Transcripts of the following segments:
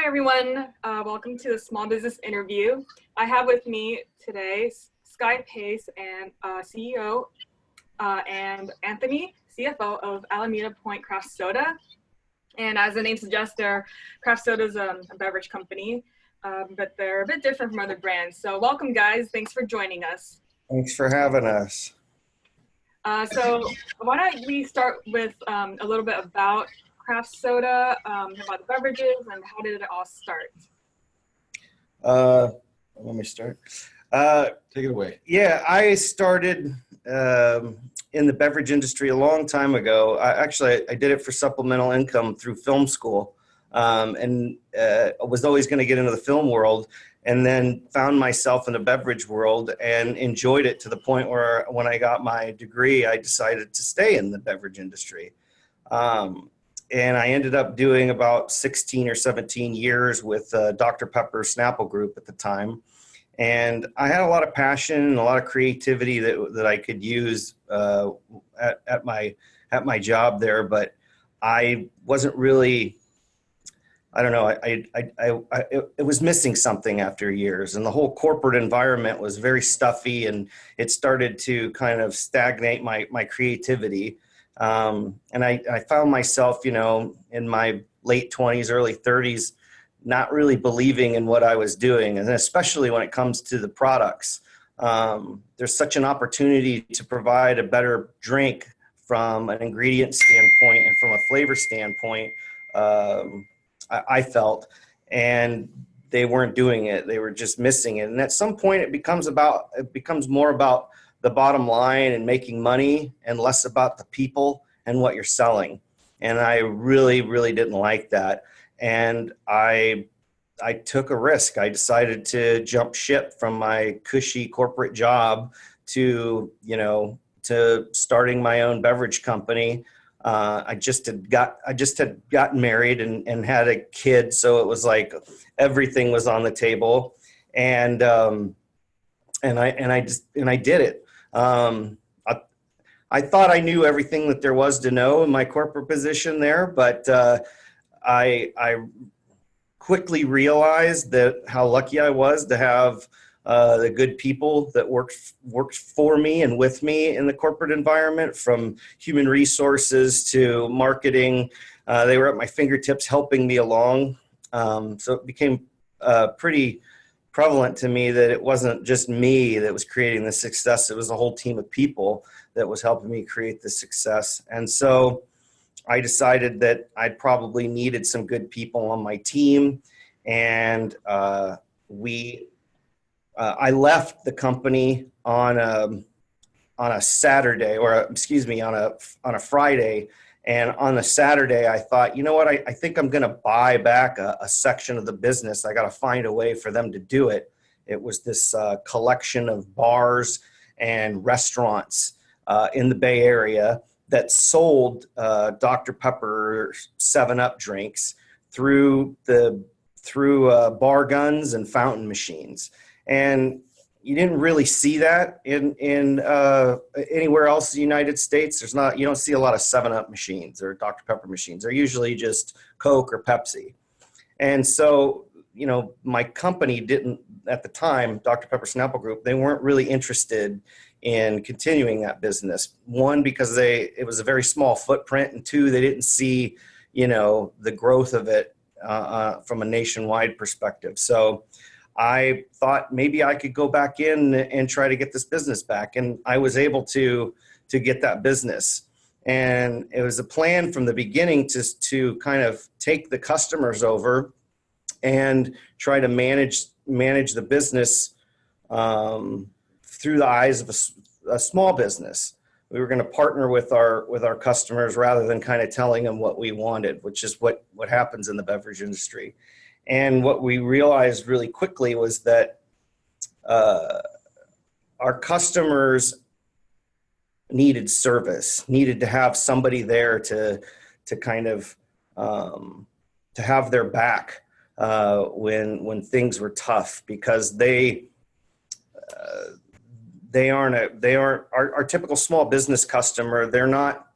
Hi, everyone. Welcome to the Small Business Interview. I have with me today Sky Pace and CEO and Anthony, CFO of Alameda Point Craft Soda. And as the name suggests, craft soda is a beverage company, but they're a bit different from other brands. So welcome, guys. Thanks for joining us. Thanks for having us. So why don't we start with a little bit about craft soda, about the beverages, and how did it all start? Let me start. Take it away. Yeah, I started in the beverage industry a long time ago. I did it for supplemental income through film school, and I was always going to get into the film world, and then found myself in the beverage world and enjoyed it to the point where when I got my degree, I decided to stay in the beverage industry. And I ended up doing about 16 or 17 years with Dr. Pepper Snapple Group at the time. And I had a lot of passion and a lot of creativity that I could use at my job there, but I wasn't really, I don't know, it was missing something after years, and the whole corporate environment was very stuffy, and it started to kind of stagnate my creativity. And I found myself, in my late 20s, early 30s, not really believing in what I was doing. And especially when it comes to the products, there's such an opportunity to provide a better drink from an ingredient standpoint and from a flavor standpoint. I felt, and they weren't doing it. They were just missing it. And at some point it becomes more about the bottom line and making money and less about the people and what you're selling. And I really, really didn't like that. And I took a risk. I decided to jump ship from my cushy corporate job to starting my own beverage company. I just had gotten married and had a kid. So it was like everything was on the table, and I did it. I thought I knew everything that there was to know in my corporate position there, but I quickly realized that how lucky I was to have the good people that worked for me and with me in the corporate environment, from human resources to marketing. They were at my fingertips helping me along. So it became pretty prevalent to me that it wasn't just me that was creating the success. It was a whole team of people that was helping me create the success. And so I decided that I probably needed some good people on my team. And I left the company on a Saturday, on a Friday. And on a Saturday, I thought, you know what, I think I'm going to buy back a section of the business. I got to find a way for them to do it. It was this collection of bars and restaurants in the Bay Area that sold Dr. Pepper 7-Up drinks through bar guns and fountain machines. And you didn't really see that in anywhere else in the United States. You don't see a lot of 7-Up machines or Dr. Pepper machines. They're usually just Coke or Pepsi. And so, my company didn't, at the time, Dr. Pepper Snapple Group, they weren't really interested in continuing that business. One, because it was a very small footprint, and two, they didn't see, the growth of it from a nationwide perspective. So I thought maybe I could go back in and try to get this business back. And I was able to get that business. And it was a plan from the beginning to kind of take the customers over and try to manage the business through the eyes of a small business. We were going to partner with our customers rather than kind of telling them what we wanted, which is what happens in the beverage industry. And what we realized really quickly was that our customers needed service, needed to have somebody there to kind of to have their back when things were tough, because they aren't our typical small business customer. They're not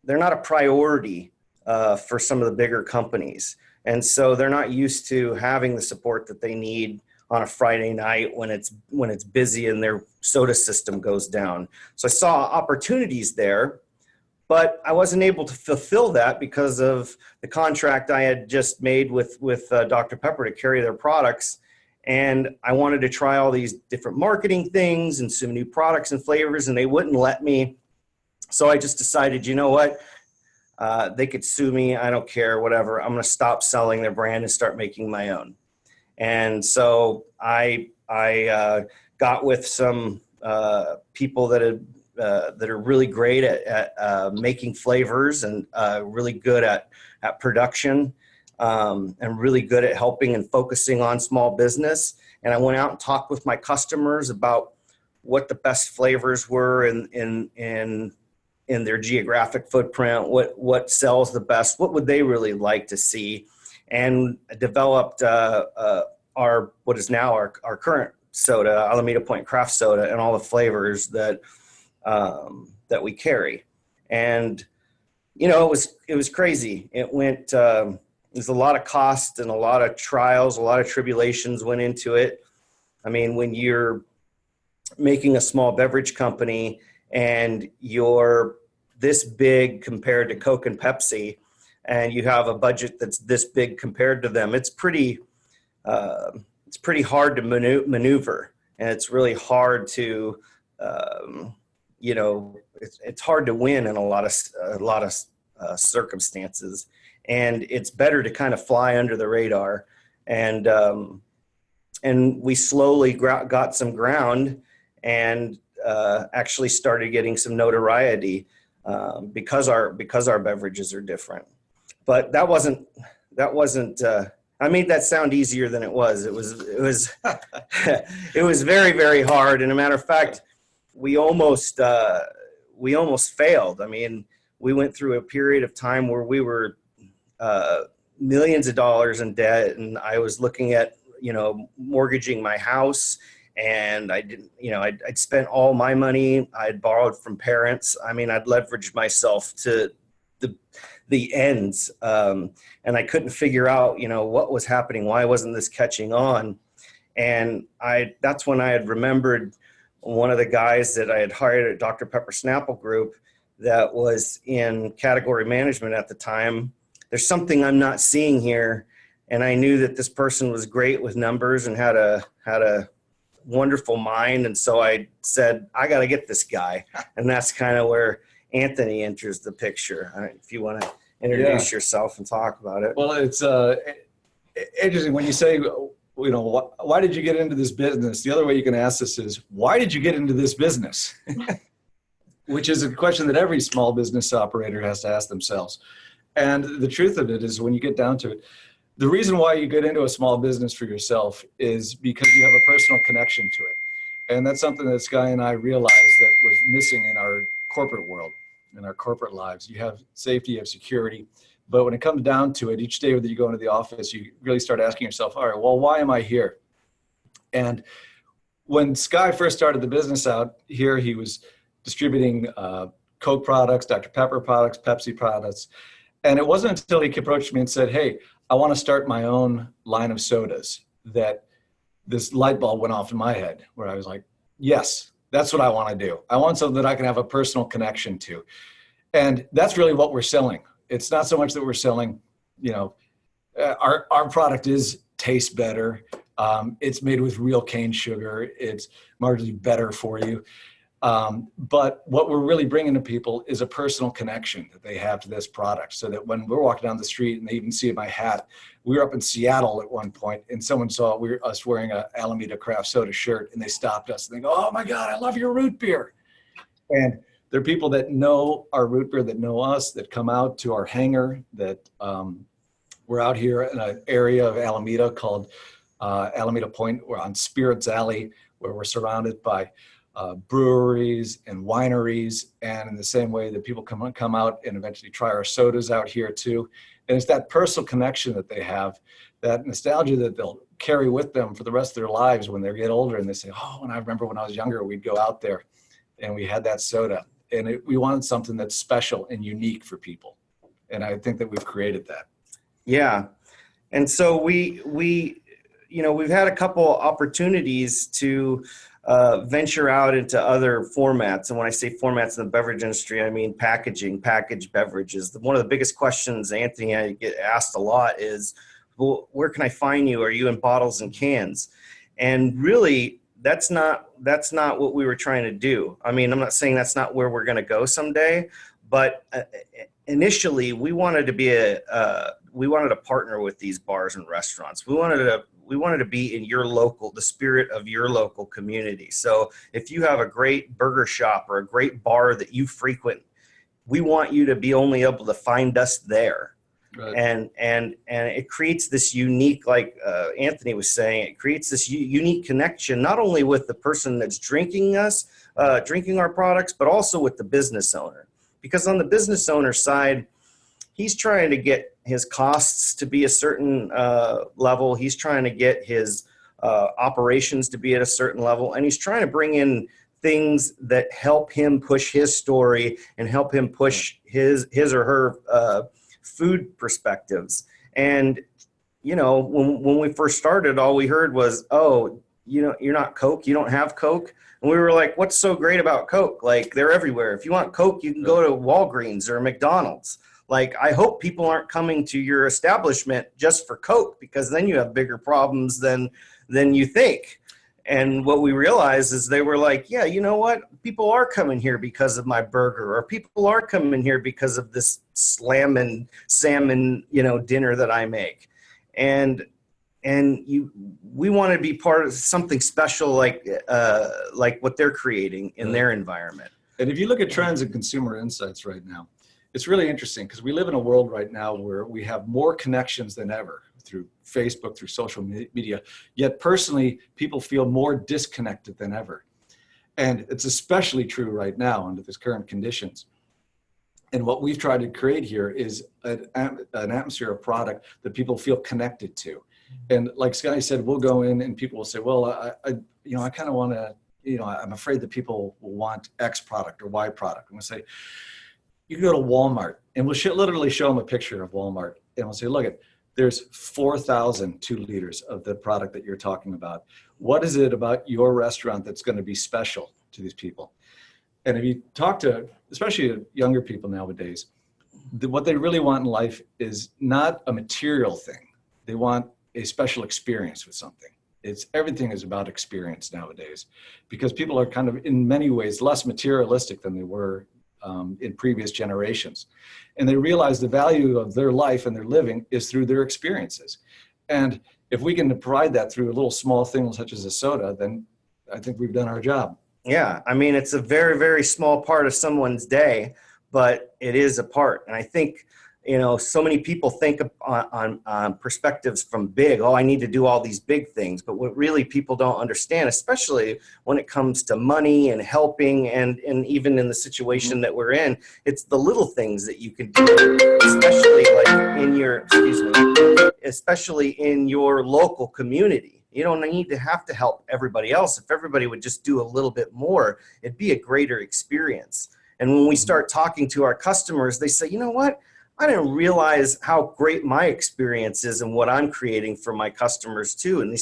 a priority for some of the bigger companies. And so they're not used to having the support that they need on a Friday night when it's busy and their soda system goes down. So I saw opportunities there, but I wasn't able to fulfill that because of the contract I had just made with Dr. Pepper to carry their products. And I wanted to try all these different marketing things and some new products and flavors, and they wouldn't let me. So I just decided, you know what? They could sue me. I don't care, whatever. I'm going to stop selling their brand and start making my own. And so I got with some people that are really great at making flavors and really good at production and really good at helping and focusing on small business. And I went out and talked with my customers about what the best flavors were in their geographic footprint, what sells the best, what would they really like to see, and developed what is now our current soda, Alameda Point Craft Soda, and all the flavors that we carry. And it was crazy. It went. There's a lot of cost and a lot of trials, a lot of tribulations went into it. I mean, when you're making a small beverage company and you're this big compared to Coke and Pepsi, and you have a budget that's this big compared to them, it's pretty hard to maneuver, and it's really hard to, it's hard to win in a lot of circumstances, and it's better to kind of fly under the radar. And we slowly got some ground and actually started getting some notoriety because our beverages are different. But that wasn't. I made that sound easier than it was. It was it was very, very hard. And a matter of fact, we almost failed. I mean, we went through a period of time where we were millions of dollars in debt, and I was looking at mortgaging my house, and I didn't, I'd spent all my money. I'd borrowed from parents. I mean, I'd leveraged myself to the ends, and I couldn't figure out what was happening. Why wasn't this catching on? And that's when I had remembered one of the guys that I had hired at Dr. Pepper Snapple Group that was in category management at the time. There's something I'm not seeing here. And I knew that this person was great with numbers and had a wonderful mind. And so I said, I got to get this guy. And that's kind of where Anthony enters the picture. If you want to introduce yourself and talk about it. Well, it's interesting when you say, why did you get into this business? The other way you can ask this is, why did you get into this business? Which is a question that every small business operator has to ask themselves. And the truth of it is, when you get down to it, the reason why you get into a small business for yourself is because you have a personal connection to it. And that's something that Sky and I realized that was missing in our corporate world, in our corporate lives. You have safety, you have security. But when it comes down to it, each day that you go into the office, you really start asking yourself, all right, well, why am I here? And when Sky first started the business out here, he was distributing Coke products, Dr. Pepper products, Pepsi products. And it wasn't until he approached me and said, hey, I want to start my own line of sodas, that this light bulb went off in my head, where I was like, yes, that's what I want to do. I want something that I can have a personal connection to. And that's really what we're selling. It's not so much that we're selling, our product tastes better. It's made with real cane sugar. It's marginally better for you. But what we're really bringing to people is a personal connection that they have to this product, so that when we're walking down the street and they even see my hat, we were up in Seattle at one point and someone saw us wearing a Alameda Craft Soda shirt, and they stopped us and they go, oh my God, I love your root beer. And there are people that know our root beer, that know us, that come out to our hangar, that we're out here in an area of Alameda called Alameda Point. We're on Spirits Alley, where we're surrounded by breweries and wineries, and in the same way that people come out and eventually try our sodas out here too. And it's that personal connection that they have, that nostalgia that they'll carry with them for the rest of their lives when they get older, and they say, oh, and I remember when I was younger, we'd go out there and we had that soda, and we wanted something that's special and unique for people. And I think that we've created that. Yeah. And so we've had a couple opportunities to venture out into other formats. And when I say formats in the beverage industry, I mean packaging, packaged beverages. One of the biggest questions, Anthony, I get asked a lot is, well, where can I find you? Are you in bottles and cans? And really, that's not what we were trying to do. I mean, I'm not saying that's not where we're going to go someday, but initially we wanted to partner with these bars and restaurants. We wanted to be in the spirit of your local community. So if you have a great burger shop or a great bar that you frequent, we want you to be only able to find us there. Right. And it creates this unique, like Anthony was saying, it creates this unique connection, not only with the person that's drinking our products, but also with the business owner. Because on the business owner side, he's trying to get his costs to be a certain level. He's trying to get his operations to be at a certain level. And he's trying to bring in things that help him push his story and help him push his or her food perspectives. And, when we first started, all we heard was, oh, you're not Coke. You don't have Coke. And we were like, what's so great about Coke? Like, they're everywhere. If you want Coke, you can go to Walgreens or McDonald's. Like, I hope people aren't coming to your establishment just for Coke, because then you have bigger problems than you think. And what we realized is they were like, yeah, you know what? People are coming here because of my burger, or people are coming here because of this salmon, dinner that I make. And we want to be part of something special, like what they're creating in their environment. And if you look at trends in consumer insights right now, it's really interesting, because we live in a world right now where we have more connections than ever through Facebook, through social media, yet personally, people feel more disconnected than ever. And it's especially true right now under these current conditions. And what we've tried to create here is an atmosphere of product that people feel connected to. And like Sky said, we'll go in and people will say, well, I kind of want to, I'm afraid that people will want X product or Y product. And we'll say, you can go to Walmart, and we'll literally show them a picture of Walmart. And we'll say, look, there's 4,000 2 liters of the product that you're talking about. What is it about your restaurant that's going to be special to these people? And if you talk to, especially younger people nowadays, what they really want in life is not a material thing. They want a special experience with something. Everything is about experience nowadays, because people are kind of, in many ways, less materialistic than they were in previous generations. And they realize the value of their life and their living is through their experiences. And if we can provide that through a little small thing such as a soda, then I think we've done our job. Yeah, I mean, it's a very, very small part of someone's day, but it is a part. And I think, so many people think on perspectives from big. Oh, I need to do all these big things. But what really people don't understand, especially when it comes to money and helping, and even in the situation that we're in, it's the little things that you can do, especially in your local community. You don't need to have to help everybody else. If everybody would just do a little bit more, it'd be a greater experience. And when we start talking to our customers, they say, you know what? I didn't realize how great my experience is and what I'm creating for my customers too. And a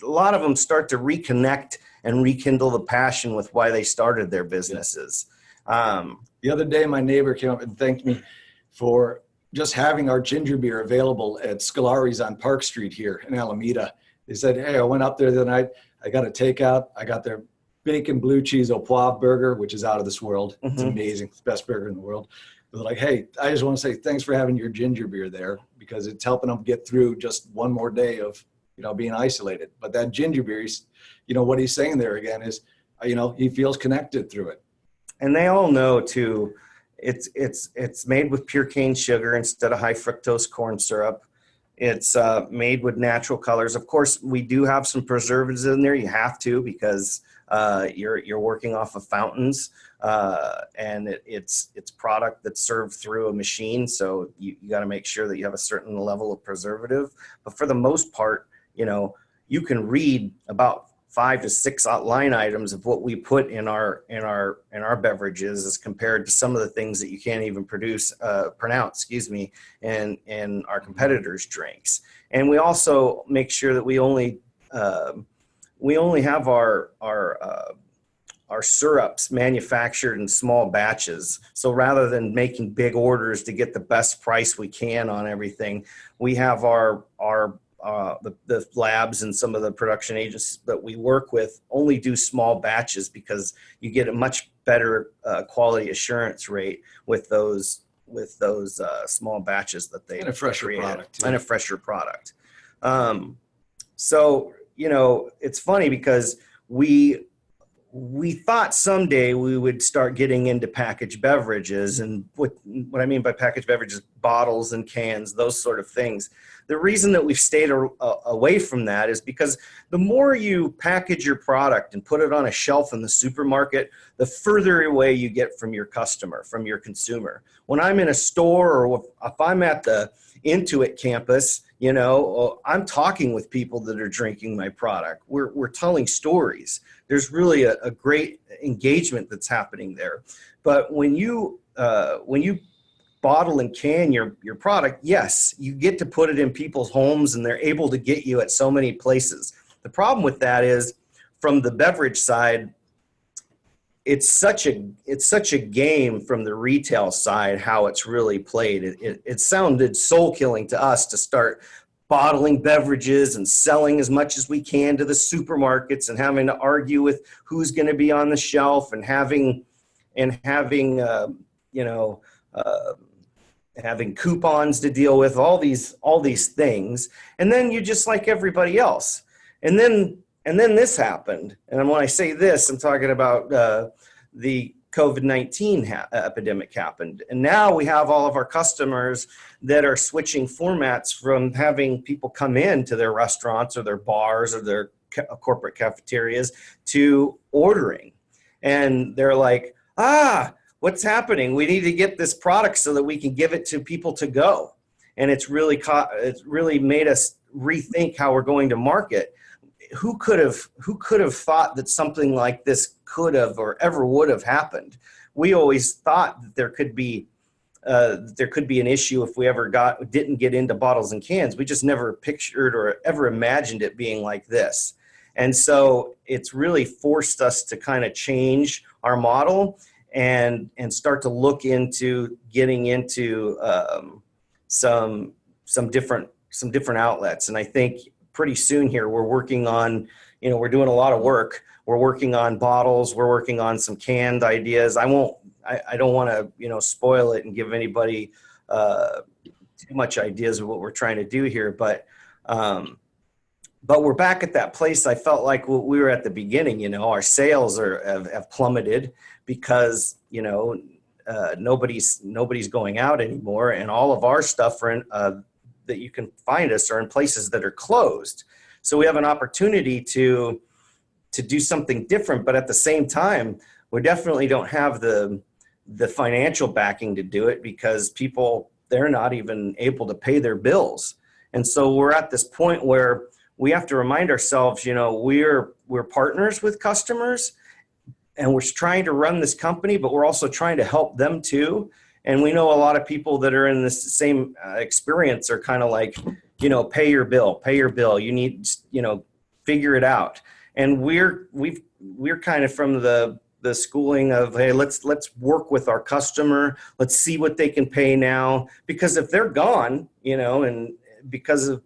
lot of them start to reconnect and rekindle the passion with why they started their businesses. The other day, my neighbor came up and thanked me for just having our ginger beer available at Scolari's on Park Street here in Alameda. They said, hey, I went up there the night, I got a takeout, I got their bacon blue cheese au poivre burger, which is out of this world. Mm-hmm. It's amazing. It's the best burger in the world. They're like, hey, I just want to say thanks for having your ginger beer there, because it's helping them get through just one more day of, being isolated. But that ginger beer, what he's saying there again is, he feels connected through it. And they all know too, it's made with pure cane sugar instead of high fructose corn syrup. It's made with natural colors. Of course, we do have some preservatives in there. You have to, because you're working off of fountains, and it's product that's served through a machine. So you got to make sure that you have a certain level of preservative. But for the most part, you can read about 5 to 6 line items of what we put in our beverages as compared to some of the things that you can't even pronounce, excuse me, in our competitors' drinks. And we also make sure that we only have our syrups manufactured in small batches. So rather than making big orders to get the best price we can on everything, we have the labs and some of the production agents that we work with only do small batches because you get a much better quality assurance rate with those small batches that they and a fresher create. product too. And a fresher product. So it's funny because we thought someday we would start getting into packaged beverages, and what I mean by packaged beverages, bottles and cans, those sort of things. The reason that we've stayed away from that is because the more you package your product and put it on a shelf in the supermarket, the further away you get from your customer, from your consumer. When I'm in a store, or if I'm at the Intuit campus, I'm talking with people that are drinking my product. We're telling stories. There's really a great engagement that's happening there. But when you bottle and can your product, yes, you get to put it in people's homes and they're able to get you at so many places. The problem with that is, from the beverage side, it's such a game from the retail side how it's really played. It sounded soul killing to us to start bottling beverages and selling as much as we can to the supermarkets and having to argue with who's going to be on the shelf and having coupons to deal with, all these things. And then you just like everybody else. And then this happened. And when I say this, I'm talking about the COVID-19 epidemic happened. And now we have all of our customers that are switching formats from having people come in to their restaurants or their bars or their corporate cafeterias to ordering. And they're like, what's happening? We need to get this product so that we can give it to people to go. And it's really made us rethink how we're going to market. Who could have thought that something like this could have or ever would have happened? We always thought that there could be an issue if we ever didn't get into bottles and cans. We just never pictured or ever imagined it being like this. And so it's really forced us to kind of change our model and start to look into getting into some different outlets. And I think pretty soon here we're working on, we're doing a lot of work. We're working on bottles. We're working on some canned ideas. I don't want to, spoil it and give anybody too much ideas of what we're trying to do here. But we're back at that place. I felt like we were at the beginning. Our sales have plummeted because nobody's going out anymore, and all of our stuff that you can find us are in places that are closed. So we have an opportunity to do something different, but at the same time, we definitely don't have the financial backing to do it because they're not even able to pay their bills. And so we're at this point where we have to remind ourselves, we're partners with customers and we're trying to run this company, but we're also trying to help them too. And we know a lot of people that are in this same experience are kind of like, pay your bill. You need, figure it out. And we're kind of from the schooling of, hey, let's work with our customer. Let's see what they can pay now. Because if they're gone, and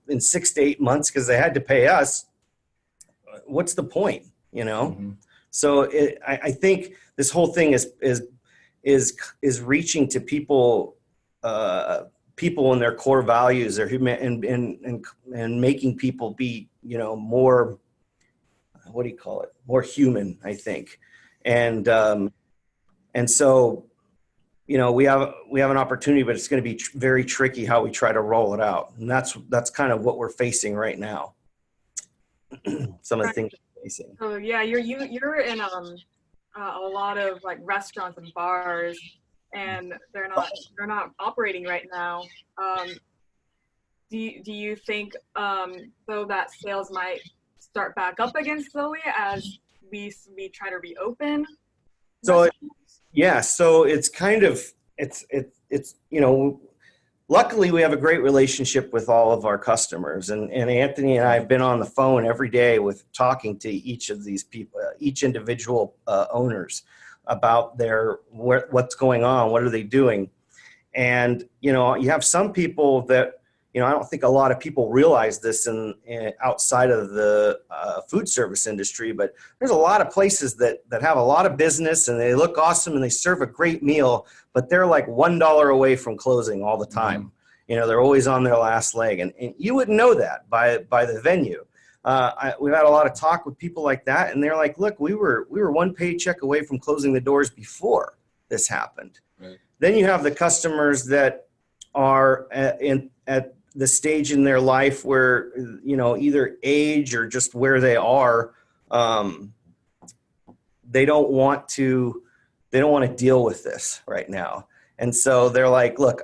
in 6 to 8 months, because they had to pay us, what's the point, Mm-hmm. So I think this whole thing is reaching to people and their core values, and making people be, more, what do you call it? More human, I think. And so, we have an opportunity, but it's going to be very tricky how we try to roll it out. And that's kind of what we're facing right now. Some of the things we're facing. So yeah, you're in a lot of like restaurants and bars, and they're not operating right now. Do you think though that sales might start back up again slowly as we try to reopen? So yeah, so it's kind of it's luckily we have a great relationship with all of our customers, and Anthony and I have been on the phone every day with talking to each of these people, each individual owners about what's going on, what are they doing. And you have some people that I don't think a lot of people realize this in outside of the food service industry, but there's a lot of places that have a lot of business and they look awesome and they serve a great meal, but they're like $1 away from closing all the time. They're always on their last leg, and you wouldn't know that by the venue. We've had a lot of talk with people like that, and they're like, look, we were one paycheck away from closing the doors before this happened. Right. Then you have the customers that are at the stage in their life where, either age or just where they are, they don't want to deal with this right now. And so they're like, look,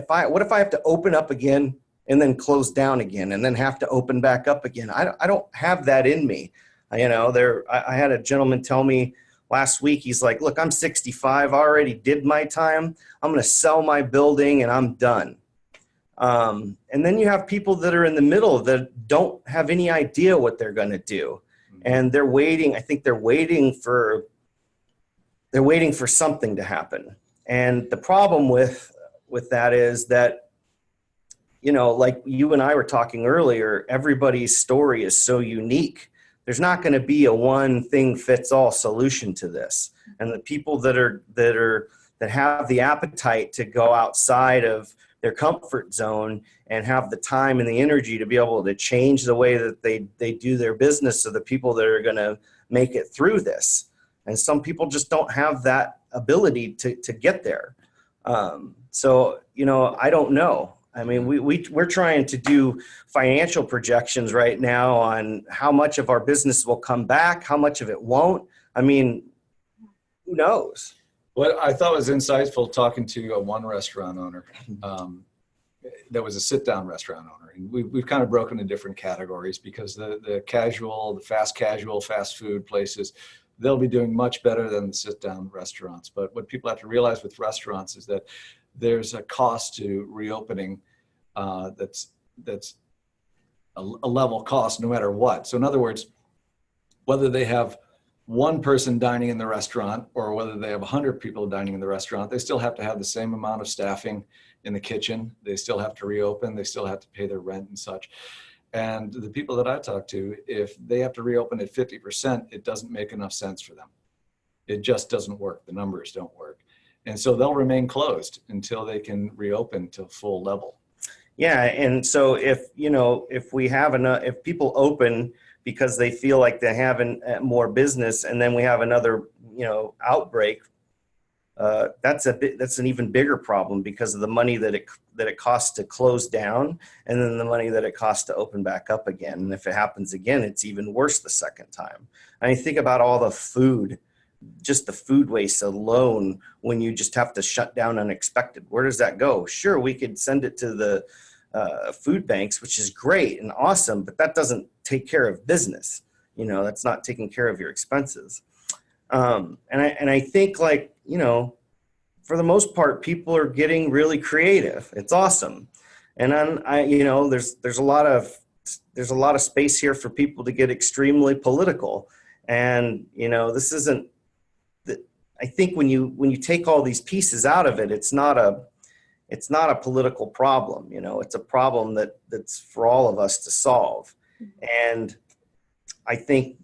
what if I have to open up again and then close down again and then have to open back up again? I don't have that in me. I had a gentleman tell me last week, he's like, look, I'm 65, I already did my time. I'm going to sell my building and I'm done. And then you have people that are in the middle that don't have any idea what they're going to do. And they're waiting. I think they're waiting for something to happen. And the problem with that is that, like you and I were talking earlier, everybody's story is so unique. There's not going to be a one thing fits all solution to this. And the people that have the appetite to go outside of their comfort zone and have the time and the energy to be able to change the way that they do their business are the people that are going to make it through this. And some people just don't have that ability to get there. So, I don't know. I mean, we're trying to do financial projections right now on how much of our business will come back, how much of it won't. I mean, who knows? What I thought was insightful talking to one restaurant owner that was a sit-down restaurant owner. And we've kind of broken into different categories because the casual, the fast casual, fast food places, they'll be doing much better than the sit-down restaurants. But what people have to realize with restaurants is that there's a cost to reopening that's a level cost no matter what. So in other words, whether they have one person dining in the restaurant or whether they have 100 people dining in the restaurant, they still have to have the same amount of staffing in the kitchen. They still have to reopen. They still have to pay their rent and such. And the people that I talk to, if they have to reopen at 50%, it doesn't make enough sense for them. It just doesn't work. The numbers don't work. And so they'll remain closed until they can reopen to full level. Yeah. And so if people open because they feel like they have more business and then we have another, outbreak, that's an even bigger problem because of the money that it costs to close down and then the money that it costs to open back up again. And if it happens again, it's even worse the second time. I mean, think about all the food, just the food waste alone when you just have to shut down unexpected. Where does that go? Sure, we could send it to the food banks, which is great and awesome, but that doesn't take care of business. That's not taking care of your expenses. And I think for the most part, people are getting really creative. It's awesome. And there's a lot of space here for people to get extremely political. And, this isn't, I think when you take all these pieces out of it, it's not a political problem. It's a problem that's for all of us to solve. And I think,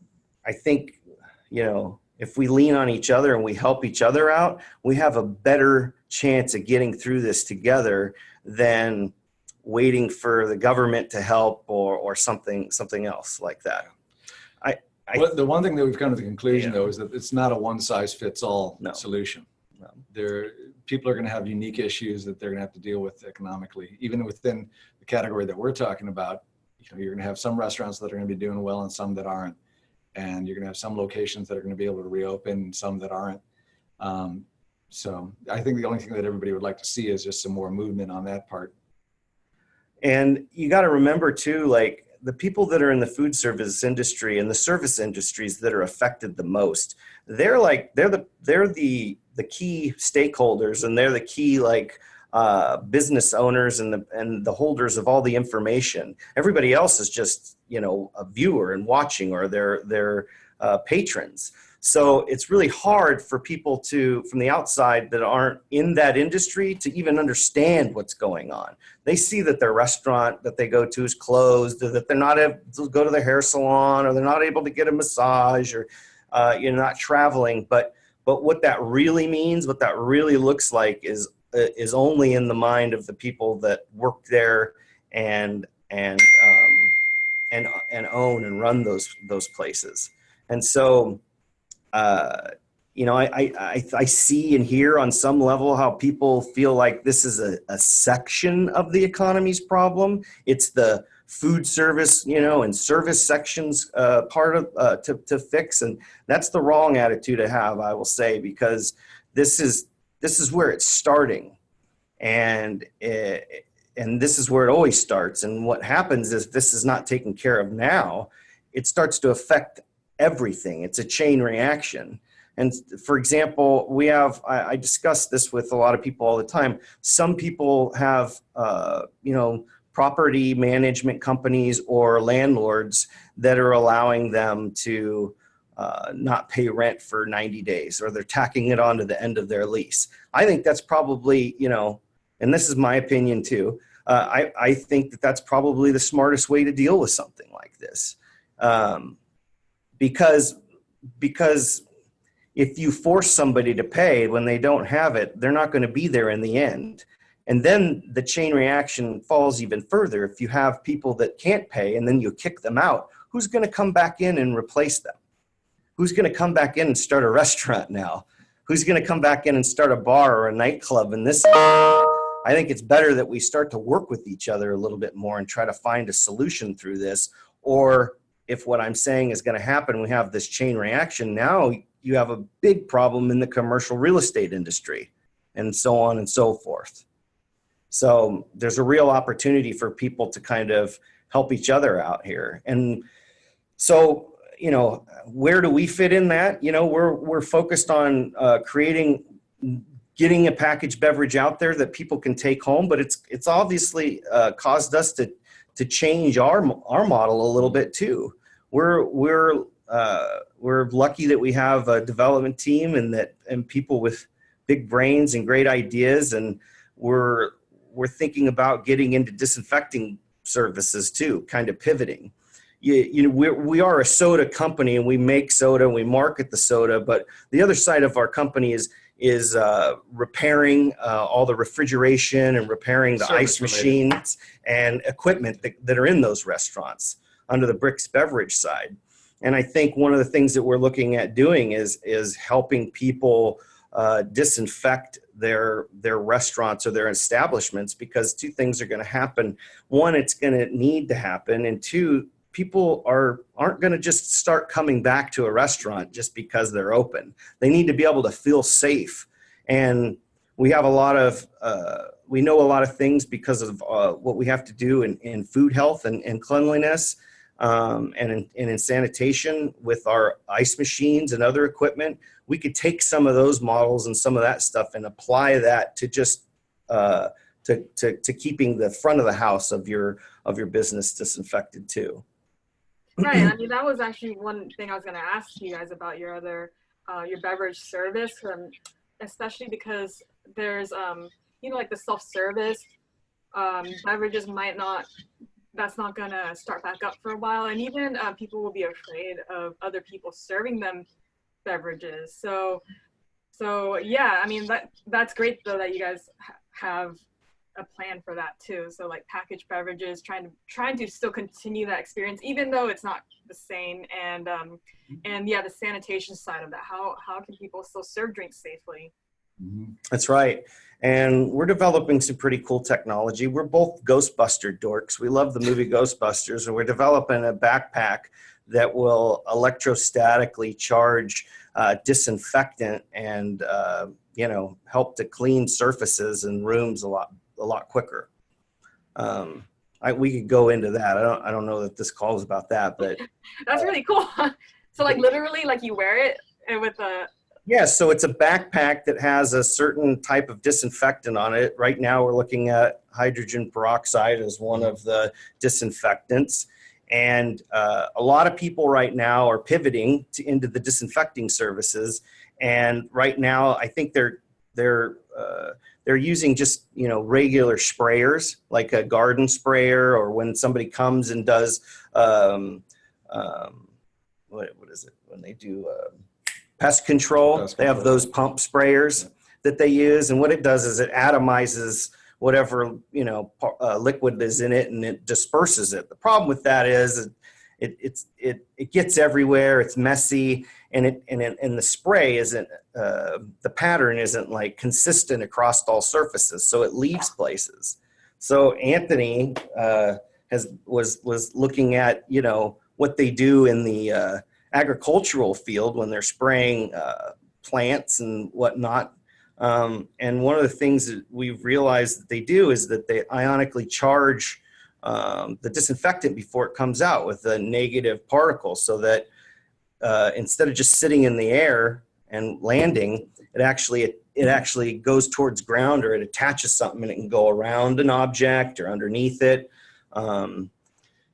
if we lean on each other and we help each other out, we have a better chance of getting through this together than waiting for the government to help or something else like that. The one thing that we've come to the conclusion, though, is that it's not a one-size-fits-all solution. No. People are going to have unique issues that they're going to have to deal with economically. Even within the category that we're talking about, you're going to have some restaurants that are going to be doing well and some that aren't. And you're going to have some locations that are going to be able to reopen and some that aren't. So I think the only thing that everybody would like to see is just some more movement on that part. And you got to remember too, the people that are in the food service industry and the service industries that are affected the most, they're the key stakeholders, and they're the key business owners and the holders of all the information. Everybody else is just, a viewer and watching, or they're patrons. So it's really hard for people from the outside that aren't in that industry to even understand what's going on. They see that their restaurant that they go to is closed, or that they're not able to go to the hair salon, or they're not able to get a massage, or not traveling. But what that really means, what that really looks like, is only in the mind of the people that work there and own and run those places. And so, I see and hear on some level how people feel like this is a section of the economy's problem. It's the food service, and service sections part of to fix, and that's the wrong attitude to have, I will say, because this is where it's starting, and this is where it always starts. And what happens is, this is not taken care of now, it starts to affect everything. It's a chain reaction. And for example, I discuss this with a lot of people all the time. Some people have, property management companies or landlords that are allowing them to not pay rent for 90 days, or they're tacking it on to the end of their lease. I think that's probably, and this is my opinion too, I think that that's probably the smartest way to deal with something like this. Because if you force somebody to pay when they don't have it, they're not going to be there in the end. And then the chain reaction falls even further. If you have people that can't pay and then you kick them out, who's going to come back in and replace them? Who's going to come back in and start a restaurant now? Who's going to come back in and start a bar or a nightclub in this? I think it's better that we start to work with each other a little bit more and try to find a solution through this. Or if what I'm saying is going to happen, we have this chain reaction, now you have a big problem in the commercial real estate industry, and so on and so forth. So there's a real opportunity for people to kind of help each other out here. And so, where do we fit in that? We're focused on getting a packaged beverage out there that people can take home, but it's obviously caused us to change our model a little bit too. We're lucky that we have a development team and people with big brains and great ideas, and we're thinking about getting into disinfecting services too, kind of pivoting. We are a soda company, and we make soda and we market the soda, but the other side of our company is repairing all the refrigeration and repairing the ice machines and equipment that are in those restaurants under the Bricks Beverage side. And I think one of the things that we're looking at doing is helping people disinfect their restaurants or their establishments, because two things are going to happen. One, it's going to need to happen, and two, people aren't going to just start coming back to a restaurant just because they're open. They need to be able to feel safe. And we have we know a lot of things because of what we have to do in food health and cleanliness, and in sanitation with our ice machines and other equipment. We could take some of those models and some of that stuff and apply that to just to keeping the front of the house of your business disinfected too. Right. I mean, that was actually one thing I was going to ask you guys about your your beverage service, especially because there's like the self-service beverages that's not going to start back up for a while, and even people will be afraid of other people serving them beverages. So yeah, I mean, that's great though that you guys have a plan for that too. So like packaged beverages, trying to still continue that experience even though it's not the same, and yeah, the sanitation side of that. How can people still serve drinks safely? That's right. And we're developing some pretty cool technology. We're both Ghostbuster dorks. We love the movie Ghostbusters, and we're developing a backpack that will electrostatically charge disinfectant and help to clean surfaces and rooms a lot quicker. we could go into that. I don't know that this call is about that, but That's really cool. So like literally like you wear it and with a yeah, so it's a backpack that has a certain type of disinfectant on it. Right now we're looking at hydrogen peroxide as one of the disinfectants. And a lot of people right now are pivoting into the disinfecting services. And right now I think they're using just, regular sprayers, like a garden sprayer, or when somebody comes and does, what is it? When they do pest control, they have those pump sprayers that they use. And what it does is it atomizes whatever, liquid is in it, and it disperses it. The problem with that is it gets everywhere. It's messy, and the spray isn't, the pattern isn't like consistent across all surfaces. So it leaves places. So Anthony was looking at, what they do in the agricultural field when they're spraying plants and whatnot. And one of the things that we've realized that they do is that they ionically charge the disinfectant before it comes out with a negative particle, so that instead of just sitting in the air and landing, it actually goes towards ground, or it attaches something and it can go around an object or underneath it.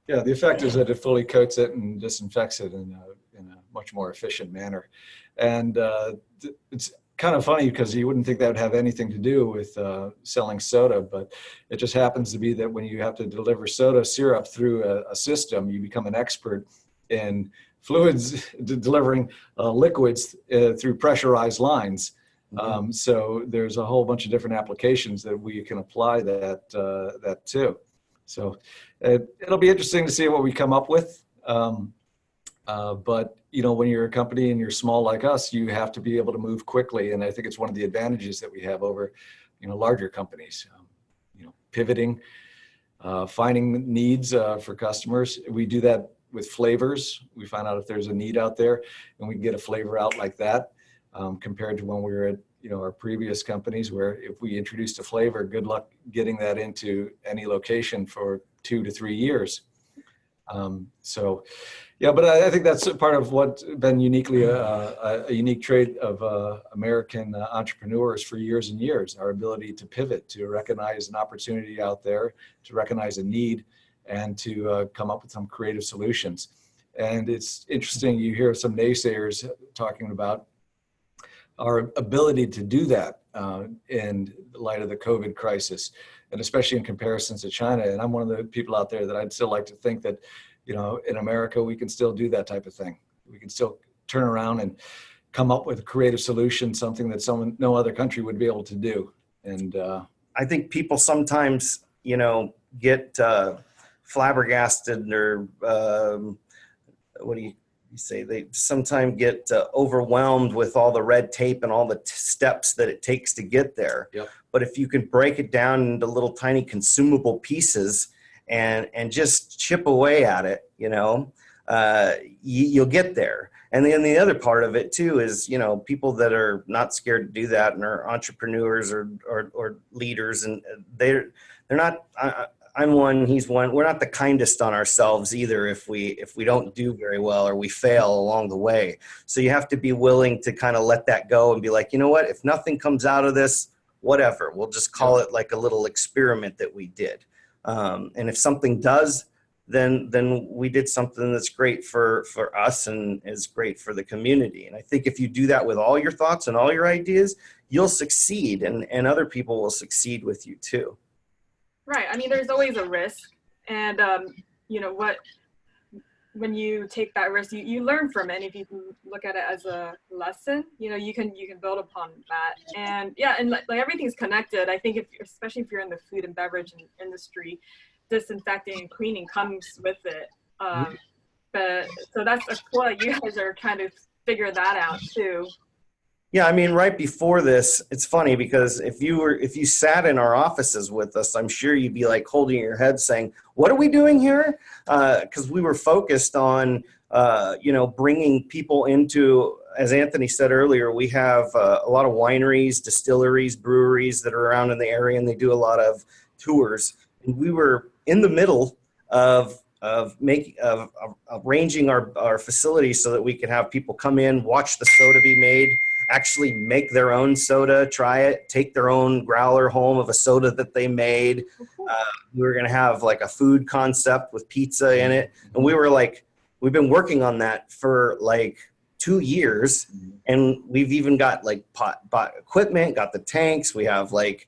Yeah, the effect is that it fully coats it and disinfects it in a much more efficient manner. And it's kind of funny because you wouldn't think that would have anything to do with selling soda, but it just happens to be that when you have to deliver soda syrup through a system, you become an expert in fluids, delivering liquids through pressurized lines. So there's a whole bunch of different applications that we can apply that to. So it'll be interesting to see what we come up with. But when you're a company and you're small like us, you have to be able to move quickly. And I think it's one of the advantages that we have over, larger companies, pivoting, finding needs for customers. We do that with flavors. We find out if there's a need out there, and we can get a flavor out like that, compared to when we were at, our previous companies, where if we introduced a flavor, good luck getting that into any location for 2 to 3 years. So, yeah, but I think that's part of what's been uniquely a unique trait of American entrepreneurs for years and years, our ability to pivot, to recognize an opportunity out there, to recognize a need, and to come up with some creative solutions. And it's interesting, you hear some naysayers talking about our ability to do that in light of the COVID crisis, and especially in comparisons to China. And I'm one of the people out there that I'd still like to think that, in America, we can still do that type of thing. We can still turn around and come up with a creative solution, something that no other country would be able to do. And I think people sometimes, get flabbergasted, or what do you say? They sometimes get overwhelmed with all the red tape and all the steps that it takes to get there. Yep. But if you can break it down into little tiny consumable pieces and just chip away at it, you'll get there. And then the other part of it too is, people that are not scared to do that and are entrepreneurs or leaders, and they're not. I'm one, he's one. We're not the kindest on ourselves either if we don't do very well or we fail along the way. So you have to be willing to kind of let that go and be like, you know what, if nothing comes out of this, whatever, we'll just call it like a little experiment that we did. And if something does, then we did something that's great for us and is great for the community. And I think if you do that with all your thoughts and all your ideas, you'll succeed, and other people will succeed with you too. right. I mean, there's always a risk, and when you take that risk, you learn from it. And if you can look at it as a lesson, you can build upon that. And yeah, and like everything's connected. I think especially if you're in the food and beverage industry, disinfecting and cleaning comes with it. But so that's cool that you guys are trying to figure that out too. Yeah, I mean, right before this, it's funny because if you sat in our offices with us, I'm sure you'd be like holding your head saying, what are we doing here? Because we were focused on, bringing people into, as Anthony said earlier, we have a lot of wineries, distilleries, breweries that are around in the area, and they do a lot of tours. And we were in the middle of arranging our facility so that we could have people come in, watch the soda be made, actually make their own soda, try it, take their own growler home of a soda that they made. We were going to have like a food concept with pizza in it. And we were like, we've been working on that for like 2 years. And we've even got like bought equipment, got the tanks. We have like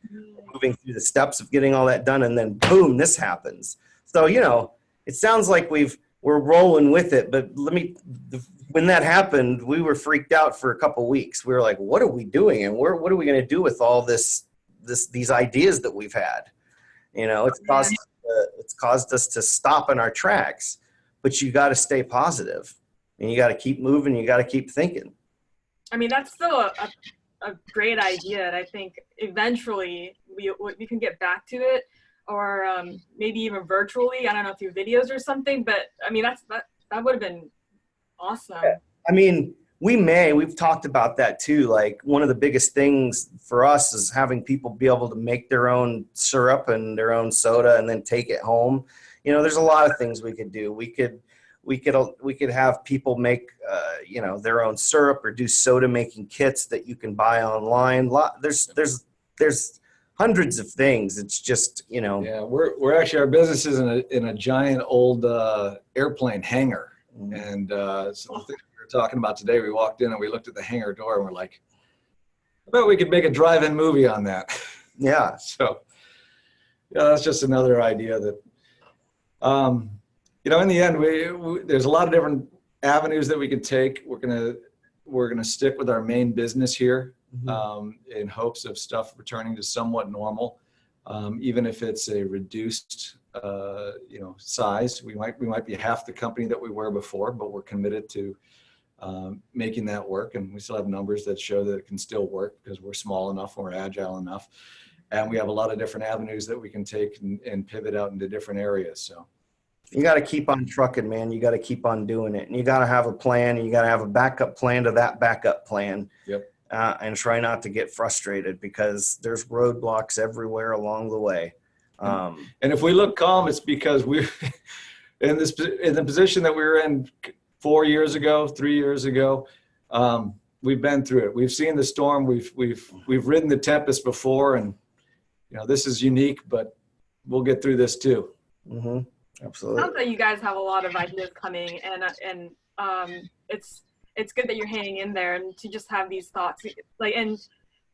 moving through the steps of getting all that done. And then boom, this happens. So, you know, it sounds like we're rolling with it, but when that happened, we were freaked out for a couple weeks. We were like, what are we doing? And what are we going to do with all these ideas that we've had? You know, it's caused us to stop in our tracks, but you got to stay positive and you got to keep moving. You got to keep thinking. I mean, that's still a great idea. And I think eventually we can get back to it, or maybe even virtually. I don't know, through videos or something, but I mean, that would have been awesome. I mean, we've talked about that too. Like, one of the biggest things for us is having people be able to make their own syrup and their own soda and then take it home. You know, there's a lot of things we could do. We could have people make, you know, their own syrup, or do soda making kits that you can buy online. There's hundreds of things. It's just, you know. Yeah, we're actually, our business is in a giant old airplane hangar. And so the thing we were talking about today, we walked in and we looked at the hangar door and we're like, I bet we could make a drive-in movie on that. Yeah. So yeah, that's just another idea that, you know, in the end, there's a lot of different avenues that we could take. We're gonna stick with our main business here, in hopes of stuff returning to somewhat normal, even if it's a reduced, you know, size. We might be half the company that we were before, but we're committed to making that work, and we still have numbers that show that it can still work because we're small enough, we're agile enough, and we have a lot of different avenues that we can take and pivot out into different areas. So you got to keep on trucking, man. You got to keep on doing it, and you got to have a plan, and you got to have a backup plan to that backup plan. Yep. And try not to get frustrated, because there's roadblocks everywhere along the way. And if we look calm, it's because we're in the position that we were in 4 years ago, 3 years ago. We've been through it. We've seen the storm. We've ridden the tempest before, and you know, this is unique, but we'll get through this too. Mm-hmm. Absolutely. Sounds like you guys have a lot of ideas coming, and it's good that you're hanging in there, and to just have these thoughts, like, and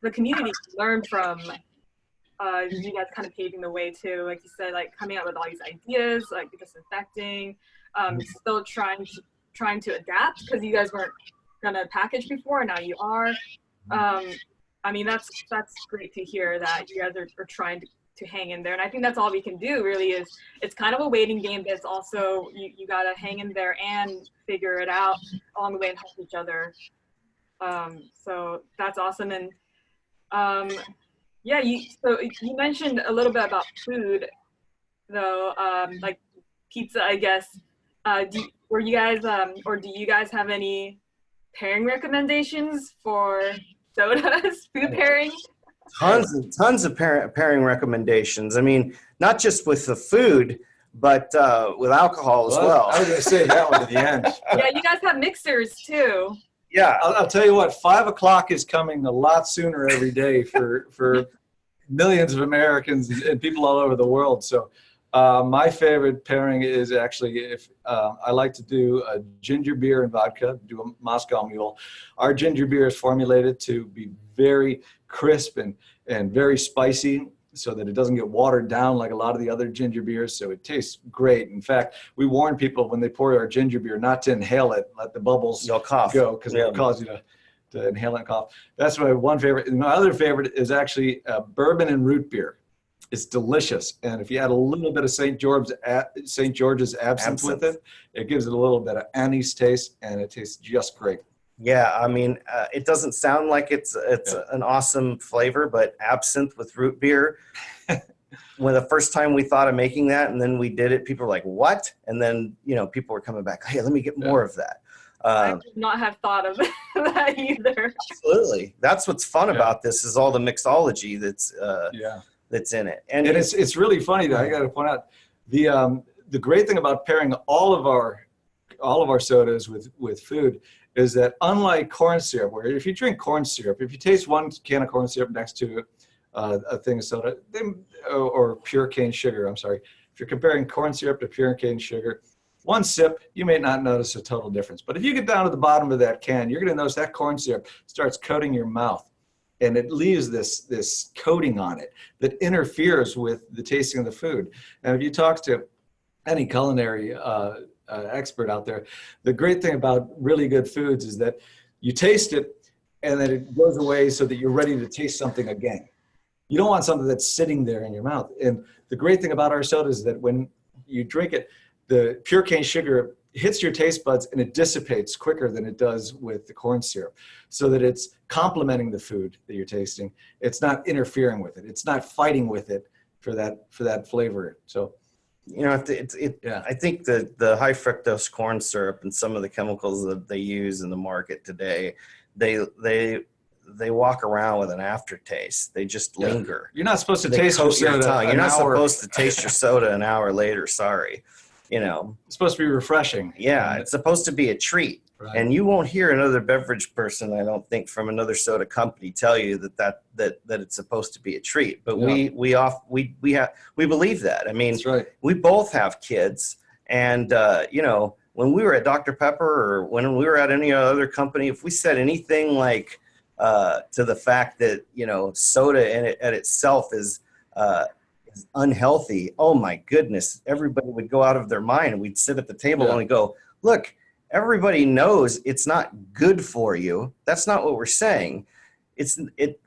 the community can learn from you guys kind of paving the way too. Like you said, like coming up with all these ideas, like disinfecting, still trying to adapt, because you guys weren't gonna package before, and now you are. I mean, that's great to hear that you guys are trying to hang in there, and I think that's all we can do really. Is it's kind of a waiting game, but it's also you gotta hang in there and figure it out along the way and help each other. So that's awesome. And yeah, so you mentioned a little bit about food though, like pizza, I guess. Do you guys have any pairing recommendations for sodas, food pairing? Tons of pairing recommendations. I mean, not just with the food, but with alcohol as well. I was going to say that one at the end. Yeah, you guys have mixers too. Yeah, I'll tell you what, 5 o'clock is coming a lot sooner every day for millions of Americans and people all over the world. So my favorite pairing is actually, if I like to do a ginger beer and vodka, do a Moscow Mule. Our ginger beer is formulated to be very crisp and very spicy, so that it doesn't get watered down like a lot of the other ginger beers. So it tastes great. In fact, we warn people when they pour our ginger beer not to inhale it, let the bubbles You'll cough. go, because it'll cause you to inhale and cough. That's my one favorite. And my other favorite is actually bourbon and root beer. It's delicious, and if you add a little bit of St. George's absinthe with it, it gives it a little bit of anise taste, and it tastes just great. Yeah, I mean, it doesn't sound like it's an awesome flavor, but absinthe with root beer. When the first time we thought of making that, and then we did it, people were like, "What?" And then people were coming back, "Hey, let me get more of that." I would not have thought of that either. Absolutely, that's what's fun about this, is all the mixology that's in it, and it's really funny that I got to point out. The great thing about pairing all of our sodas with food is that unlike corn syrup, where if you drink corn syrup, if you taste one can of corn syrup next to a thing of soda, or pure cane sugar, I'm sorry, if you're comparing corn syrup to pure cane sugar, one sip, you may not notice a total difference. But if you get down to the bottom of that can, you're going to notice that corn syrup starts coating your mouth. And it leaves this coating on it that interferes with the tasting of the food. And if you talk to any culinary expert out there, the great thing about really good foods is that you taste it and then it goes away so that you're ready to taste something again. You don't want something that's sitting there in your mouth. And the great thing about our soda is that when you drink it, the pure cane sugar hits your taste buds and it dissipates quicker than it does with the corn syrup, so that it's complementing the food that you're tasting. It's not interfering with it. It's not fighting with it for that flavor. So, you know, I think that the high fructose corn syrup and some of the chemicals that they use in the market today, they walk around with an aftertaste. They just linger. You're not supposed to taste your soda. You're not supposed to taste your soda an hour later. Sorry. You know, it's supposed to be refreshing. Yeah, it's supposed to be a treat. Right. And you won't hear another beverage person, I don't think, from another soda company tell you that it's supposed to be a treat. But we believe that. I mean, that's right. We both have kids, and you know, when we were at Dr. Pepper or when we were at any other company, if we said anything like to the fact that, you know, soda in it at itself is unhealthy, oh my goodness, everybody would go out of their mind, and we'd sit at the table and go, look, everybody knows it's not good for you. That's not what we're saying.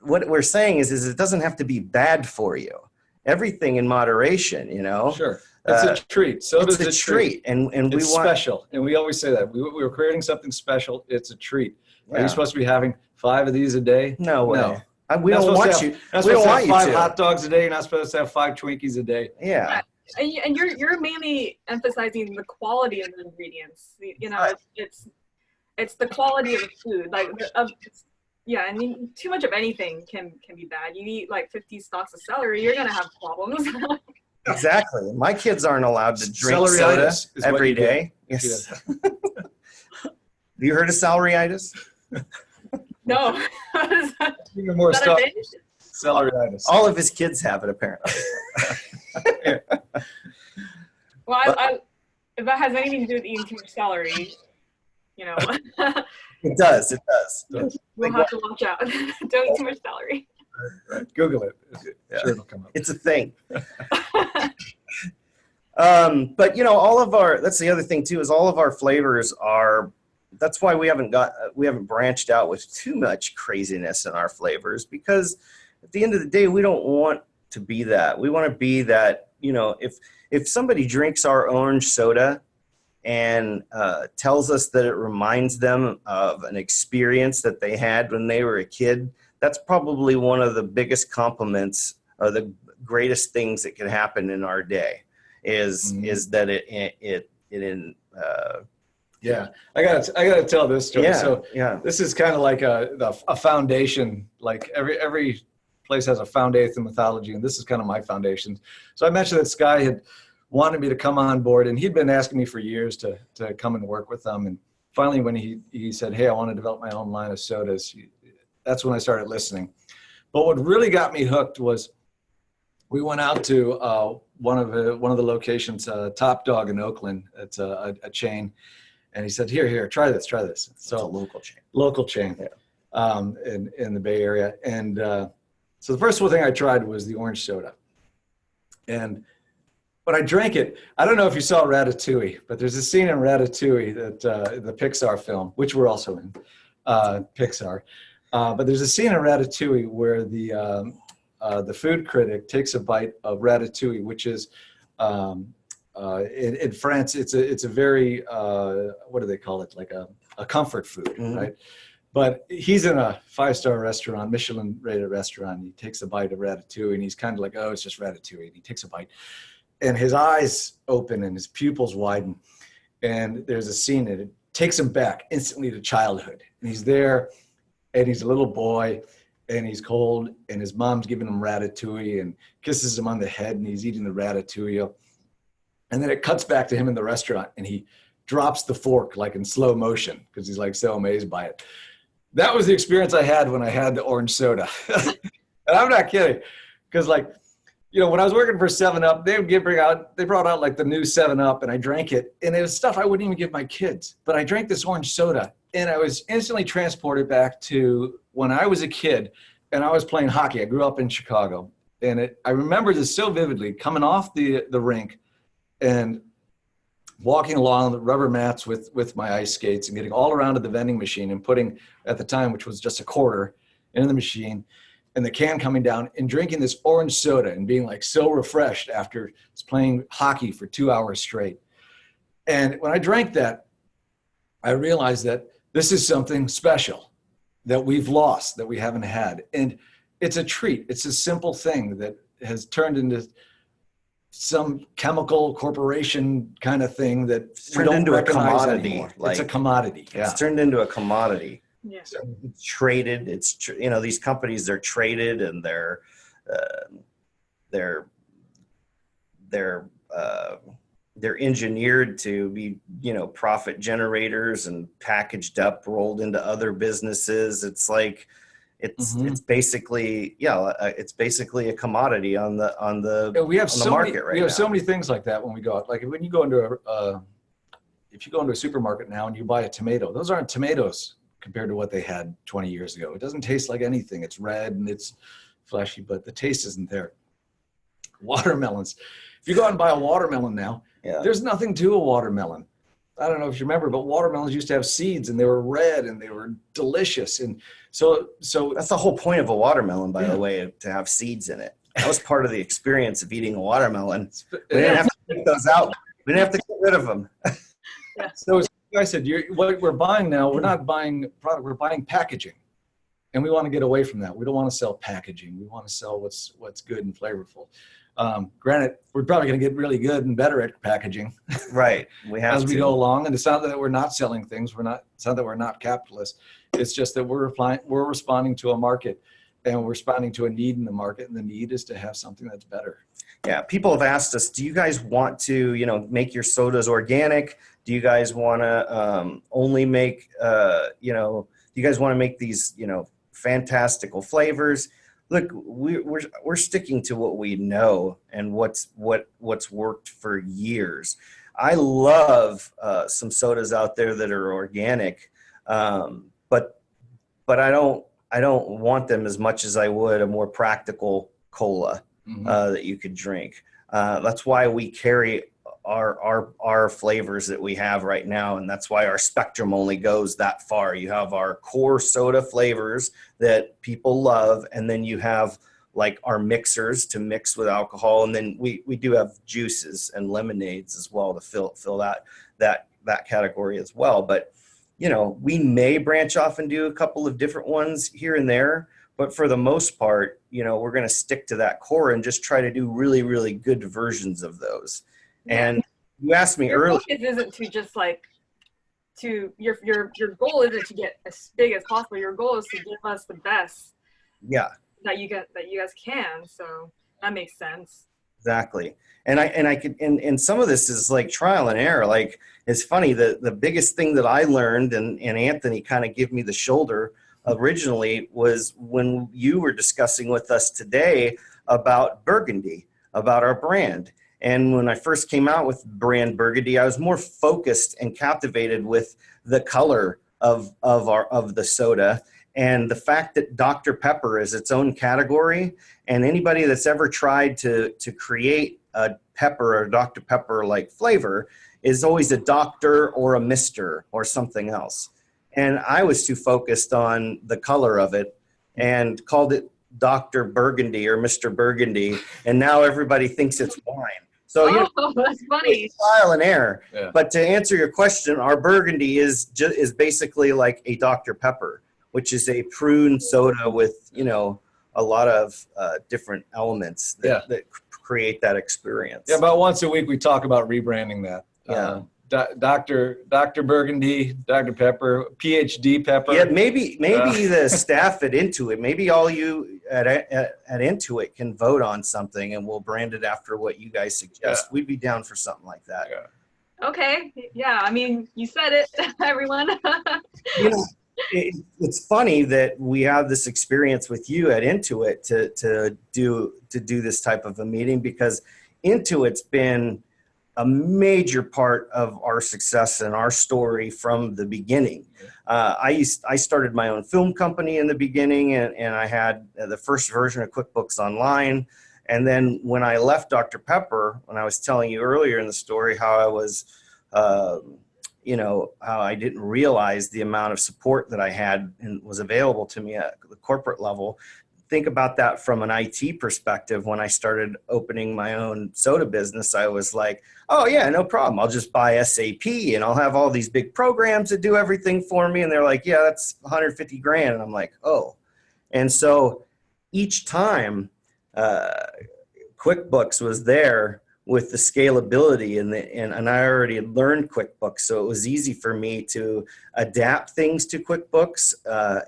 What we're saying is it doesn't have to be bad for you. Everything in moderation, you know. Sure, it's a treat. Soda's a treat, and we want special, and we always say that we're creating something special. It's a treat. Yeah. Are you supposed to be having 5 of these a day? No way. No. We don't want you. We don't want 5 hot dogs a day. You're not supposed to have 5 Twinkies a day. Yeah. And you're mainly emphasizing the quality of the ingredients. You know, it's the quality of the food. Like, I mean, too much of anything can be bad. You eat like 50 stalks of celery, you're gonna have problems. Exactly. My kids aren't allowed to drink soda every day. Yes. Yeah. You heard of celery-itis? No. Even more stuff. Celery-itis. All of his kids have it, apparently. Well, if that has anything to do with eating too much celery, you know. It does. We'll have to watch out. Don't eat too much celery. Right. Google it. Yeah. Sure, it'll come up. It's a thing. But, you know, that's the other thing, too, is all of our flavors are, that's why we haven't branched out with too much craziness in our flavors, because at the end of the day, we don't want to be that. We want to be that, you know, if somebody drinks our orange soda and tells us that it reminds them of an experience that they had when they were a kid, that's probably one of the biggest compliments or the greatest things that can happen in our day is that yeah, I gotta tell this story. Yeah, so this is kind of like a foundation. Like every place has a foundation mythology, and this is kind of my foundation. So I mentioned that Sky had wanted me to come on board, and he'd been asking me for years to come and work with them. And finally, when he said, "Hey, I want to develop my own line of sodas," that's when I started listening. But what really got me hooked was we went out to one of the locations, Top Dog in Oakland. It's a chain. And he said, here, try this. So it's a local chain in the Bay Area. And so the first thing I tried was the orange soda. And when I drank it, I don't know if you saw Ratatouille, but there's a scene in Ratatouille that the Pixar film, which we're also in, Pixar. But there's a scene in Ratatouille where the food critic takes a bite of Ratatouille, which is in France, it's a very what do they call it? Like a comfort food, right? But he's in a 5-star restaurant, Michelin-rated restaurant. He takes a bite of Ratatouille, and he's kind of like, "Oh, it's just Ratatouille." And he takes a bite, and his eyes open and his pupils widen, and there's a scene that it takes him back instantly to childhood. And he's there, and he's a little boy, and he's cold, and his mom's giving him Ratatouille and kisses him on the head, and he's eating the Ratatouille. And then it cuts back to him in the restaurant, and he drops the fork like in slow motion because he's like so amazed by it. That was the experience I had when I had the orange soda. And I'm not kidding, because like, you know, when I was working for 7-Up, they brought out like the new 7-Up, and I drank it, and it was stuff I wouldn't even give my kids. But I drank this orange soda, and I was instantly transported back to when I was a kid, and I was playing hockey. I grew up in Chicago, and I remember this so vividly, coming off the rink and walking along the rubber mats with my ice skates and getting all around to the vending machine and putting, at the time, which was just a quarter, into the machine, and the can coming down and drinking this orange soda and being like so refreshed after playing hockey for 2 hours straight. And when I drank that, I realized that this is something special that we've lost, that we haven't had. And it's a treat. It's a simple thing that has turned into some chemical corporation kind of thing that we don't into recognize a commodity. anymore. Like, it's a commodity. Yeah. It's turned into a commodity. Yeah. So it's traded. You know, these companies, they're traded, and they're engineered to be, you know, profit generators and packaged up, rolled into other businesses. It's like, it's basically, it's basically a commodity on the We have on the market right now. We have so many things like that when we go out. Like when you go into if you go into a supermarket now and you buy a tomato, those aren't tomatoes compared to what they had 20 years ago. It doesn't taste like anything. It's red and it's fleshy, but the taste isn't there. Watermelons. If you go out and buy a watermelon now, there's nothing to a watermelon. I don't know if you remember, but watermelons used to have seeds, and they were red and they were delicious. And so that's the whole point of a watermelon, by the way, to have seeds in it. That was part of the experience of eating a watermelon. We didn't have to take those out. We didn't have to get rid of them. So as I said, what we're buying now, we're not buying product, we're buying packaging. And we want to get away from that. We don't want to sell packaging. We want to sell what's good and flavorful. Granted, we're probably going to get really good and better at packaging. Right. We have as we go along. And it's not that we're not selling things. It's not that we're not capitalists. It's just that we're responding to a market, and we're responding to a need in the market. And the need is to have something that's better. Yeah. People have asked us, do you guys want to, you know, make your sodas organic? Do you guys want to only make, do you guys want to make these, you know, fantastical flavors? Look, we're sticking to what we know and what's worked for years. I love some sodas out there that are organic, but I don't want them as much as I would a more practical cola that you could drink. That's why we carry our flavors that we have right now, and that's why our spectrum only goes that far. You have our core soda flavors that people love, and then you have like our mixers to mix with alcohol, and then we do have juices and lemonades as well to fill that category as well. But you know, we may branch off and do a couple of different ones here and there, but for the most part, you know, we're going to stick to that core and just try to do really, really good versions of those. And you asked me earlier. Your focus isn't to just like your goal isn't to get as big as possible. Your goal is to give us the best. Yeah. That you guys can. So that makes sense. Exactly. And some of this is like trial and error. Like, it's funny, the biggest thing that I learned, and Anthony kind of gave me the shoulder originally, was when you were discussing with us today about Burgundy, about our brand. And when I first came out with brand Burgundy, I was more focused and captivated with the color of the soda, and the fact that Dr. Pepper is its own category. And anybody that's ever tried to create a pepper or Dr. Pepper like flavor is always a doctor or a mister or something else. And I was too focused on the color of it and called it Dr. Burgundy or Mr. Burgundy, and now everybody thinks it's wine. So that's funny. Trial and error. Yeah. But to answer your question, our Burgundy is basically like a Dr. Pepper, which is a prune soda with, you know, a lot of different elements that create that experience. Yeah, about once a week we talk about rebranding that. Dr. Burgundy, Dr. Pepper, PhD Pepper. Yeah, maybe the staff at Intuit, maybe all you at Intuit can vote on something, and we'll brand it after what you guys suggest. Yeah. We'd be down for something like that. Yeah. Okay. Yeah. I mean, you said it, everyone. You know, it's funny that we have this experience with you at Intuit to do this type of a meeting, because Intuit's been a major part of our success and our story from the beginning. I started my own film company in the beginning, and I had the first version of QuickBooks Online. And then when I left Dr. Pepper, when I was telling you earlier in the story how I was, how I didn't realize the amount of support that I had and was available to me at the corporate level. Think about that from an IT perspective. When I started opening my own soda business, I was like, oh yeah, no problem. I'll just buy SAP and I'll have all these big programs that do everything for me. And they're like, yeah, that's 150 grand. And I'm like, oh. And so each time QuickBooks was there with the scalability and I already had learned QuickBooks. So it was easy for me to adapt things to QuickBooks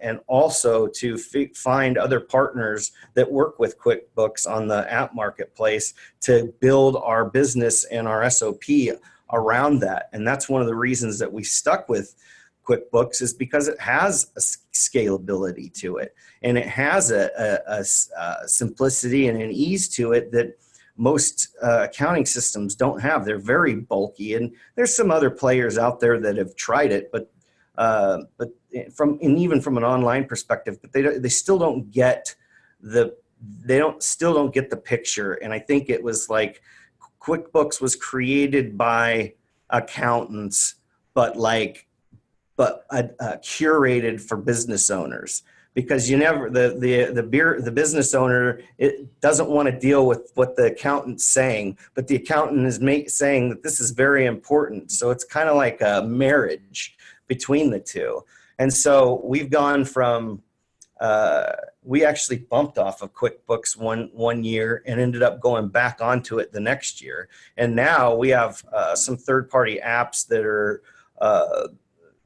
and also to find other partners that work with QuickBooks on the app marketplace to build our business and our SOP around that. And that's one of the reasons that we stuck with QuickBooks, is because it has a scalability to it, and it has a simplicity and an ease to it that most accounting systems don't have. They're very bulky, and there's some other players out there that have tried it, but even from an online perspective, but they still don't get the picture. And I think it was like QuickBooks was created by accountants, but curated for business owners. Because you never, the business owner, it doesn't want to deal with what the accountant's saying, but the accountant is saying that this is very important. So it's kind of like a marriage between the two. And so we've gone from, we actually bumped off of QuickBooks one year and ended up going back onto it the next year. And now we have some third-party apps that are,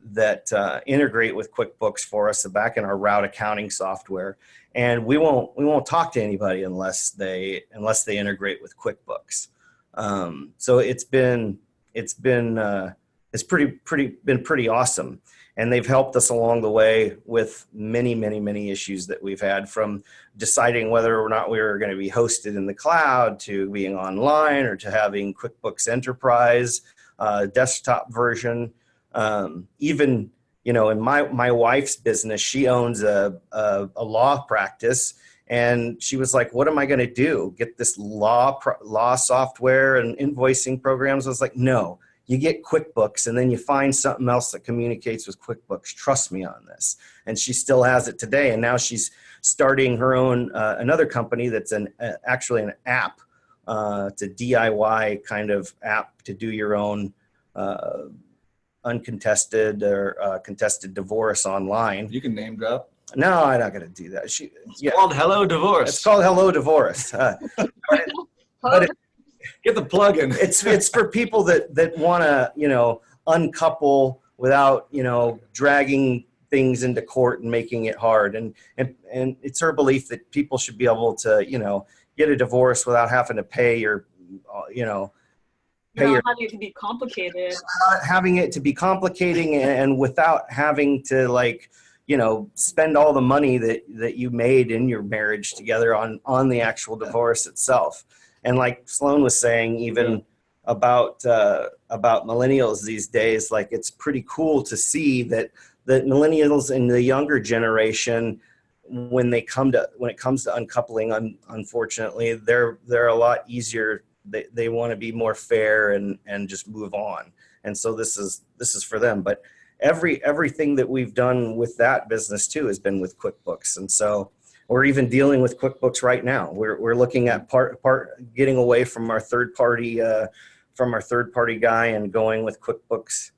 that integrate with QuickBooks for us back in our route accounting software, and we won't talk to anybody unless they integrate with QuickBooks. So it's been pretty awesome, and they've helped us along the way with many issues that we've had, from deciding whether or not we were going to be hosted in the cloud, to being online, or to having QuickBooks Enterprise desktop version. Even, in my wife's business, she owns a law practice, and she was like, what am I going to do? Get this law software and invoicing programs? I was like, no, you get QuickBooks, and then you find something else that communicates with QuickBooks. Trust me on this. And she still has it today. And now she's starting her own, another company that's actually an app. It's a DIY kind of app to do your own, uncontested or contested divorce online. You can name drop. No, I'm not going to do that. It's called Hello Divorce. It's called Hello Divorce. But get the plug-in. It's for people that want to, uncouple without, dragging things into court and making it hard. And it's her belief that people should be able to, get a divorce without having to pay your, having it to be complicated. Having it to be complicating, and without having to spend all the money that you made in your marriage together on the actual divorce itself. And like Sloan was saying, even about millennials these days, like, it's pretty cool to see that millennials and the younger generation, when it comes to uncoupling, unfortunately, they're a lot easier. They want to be more fair and just move on. And so this is for them. But everything that we've done with that business too has been with QuickBooks. And so we're even dealing with QuickBooks right now. We're looking at getting away from our third party guy and going with QuickBooks,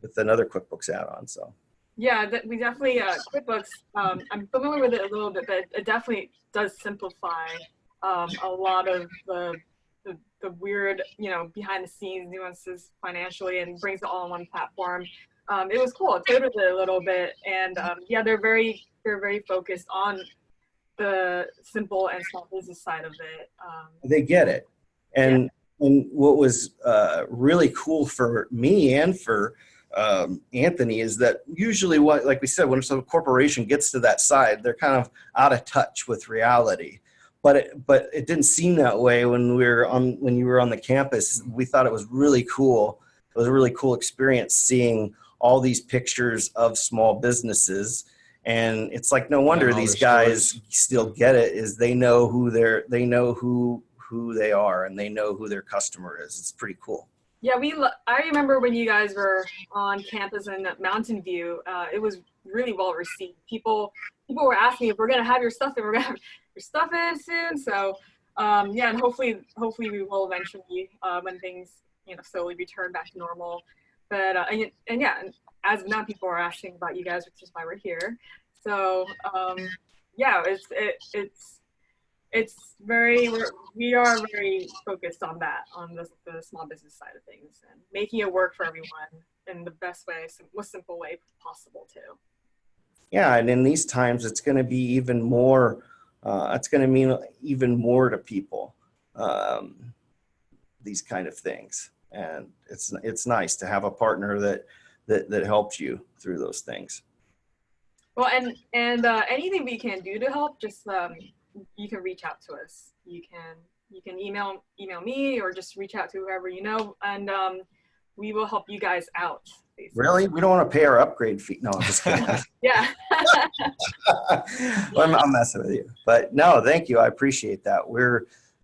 with another QuickBooks add-on. So yeah, we definitely QuickBooks. I'm familiar with it a little bit, but it definitely does simplify a lot of the the weird, behind the scenes nuances financially and brings it all on one platform. It was cool. I played with it a little bit, and yeah, they're very focused on the simple and small business side of it. They get it. And what was really cool for me and for Anthony is that usually like we said, when some corporation gets to that side, they're kind of out of touch with reality. But it didn't seem that way when you were on the campus. We thought it was really cool. It was a really cool experience seeing all these pictures of small businesses. And it's like, no wonder these guys still get it, is they know who they are, and they know who their customer is. It's pretty cool. Yeah, I remember when you guys were on campus in Mountain View, it was really well received. People were asking if we're gonna have your stuff, and we're gonna have your stuff in soon. So yeah, and hopefully we will eventually when things slowly return back to normal. But and yeah, as of now, people are asking about you guys, which is why we're here. So yeah, we are very focused on that, on the small business side of things, and making it work for everyone in the best way, most simple way possible too. Yeah, and in these times, it's going to be even more. It's going to mean even more to people. These kind of things, and it's nice to have a partner that helps you through those things. Well, and anything we can do to help, just you can reach out to us. You can email me, or just reach out to whoever you know, and we will help you guys out. Basically. Really? We don't want to pay our upgrade fee? No, I'm just kidding. Yeah. I'm messing with you, but no, thank you. I appreciate that.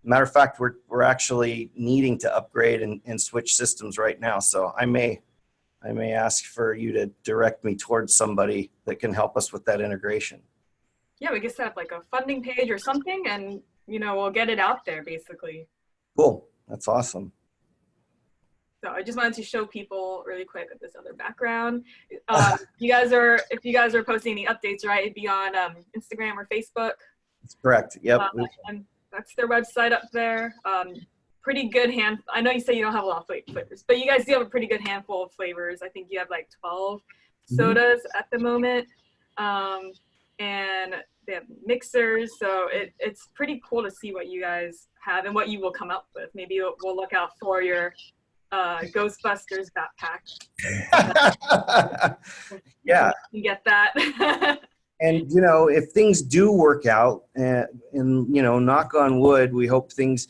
Matter of fact, we're actually needing to upgrade and switch systems right now. So I may ask for you to direct me towards somebody that can help us with that integration. Yeah, we can set up like a funding page or something, and we'll get it out there basically. Cool. That's awesome. So I just wanted to show people really quick with this other background. If you guys are posting any updates, right? It'd be on Instagram or Facebook. That's correct. Yep. And that's their website up there. Pretty good I know you say you don't have a lot of flavors, but you guys do have a pretty good handful of flavors. I think you have like 12 sodas at the moment. And they have mixers, so it's pretty cool to see what you guys have and what you will come up with. Maybe we'll look out for your Ghostbusters backpack. Yeah, you get that. And if things do work out, and knock on wood, we hope things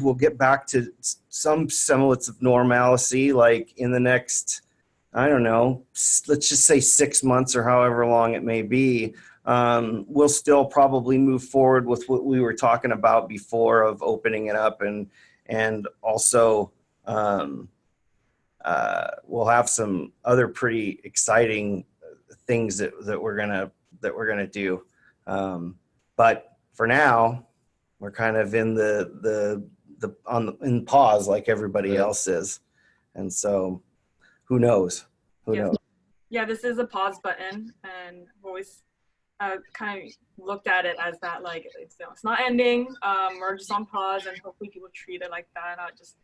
will get back to some semblance of normalcy, like in the next, I don't know, let's just say 6 months or however long it may be. We'll still probably move forward with what we were talking about before of opening it up, and also we'll have some other pretty exciting things that we're gonna do. But for now, we're kind of in in pause like everybody else is, and so who knows? Who knows? Yeah, this is a pause button, and I've always kind of looked at it as that, like it's not ending. We're just on pause, and hopefully people treat it like that, not just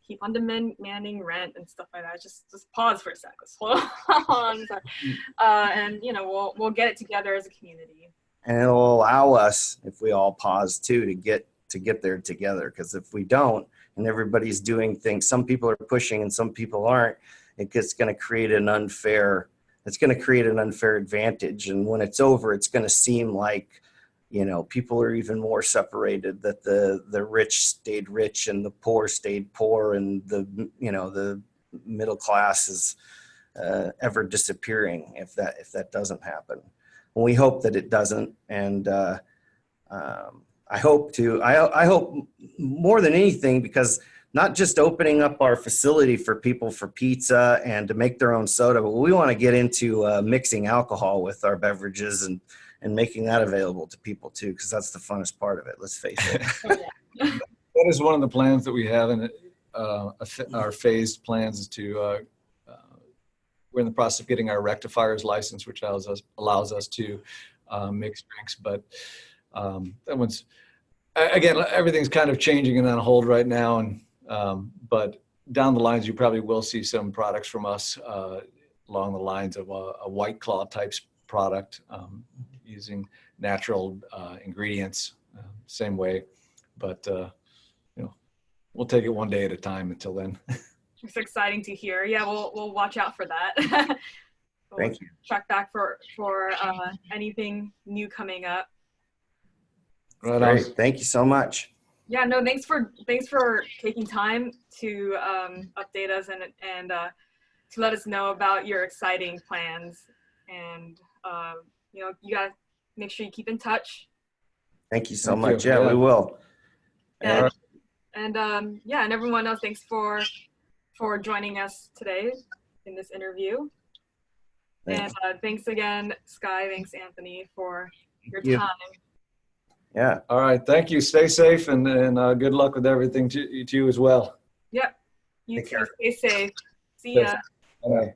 keep on demanding rent and stuff like that. Just pause for a sec. Let's hold on, and we'll get it together as a community. And it'll allow us, if we all pause too, to get there together. Because if we don't, and everybody's doing things, some people are pushing and some people aren't, it's going to create an unfair advantage. And when it's over, it's going to seem like, people are even more separated, that the rich stayed rich and the poor stayed poor, and the middle class is ever disappearing if that doesn't happen. And we hope that it doesn't. And I hope more than anything, because not just opening up our facility for people for pizza and to make their own soda, but we want to get into mixing alcohol with our beverages and making that available to people too, because that's the funnest part of it. Let's face it. That is one of the plans that we have in our phased plans is to, we're in the process of getting our rectifiers license, which allows us to mix drinks, but that one's again, everything's kind of changing and on hold right now, and but down the lines, you probably will see some products from us along the lines of a White Claw types product using natural ingredients, same way, but we'll take it one day at a time until then. It's exciting to hear. Yeah, we'll watch out for that. Thank you. Check back for anything new coming up. Right Great. on. Thank you so much. Yeah, no, thanks for taking time to update us and to let us know about your exciting plans. And you gotta make sure you keep in touch. Thank you so Thank much. you. Yeah, Yeah. we will. And, right. and everyone else, thanks for joining us today in this interview. Thanks. And thanks again, Sky. Thanks, Anthony, for your you. time. Yeah. All right. Thank you. Stay safe and good luck with everything to you as well. Yep. You Take too. care. Stay safe. See Yes. ya. Bye.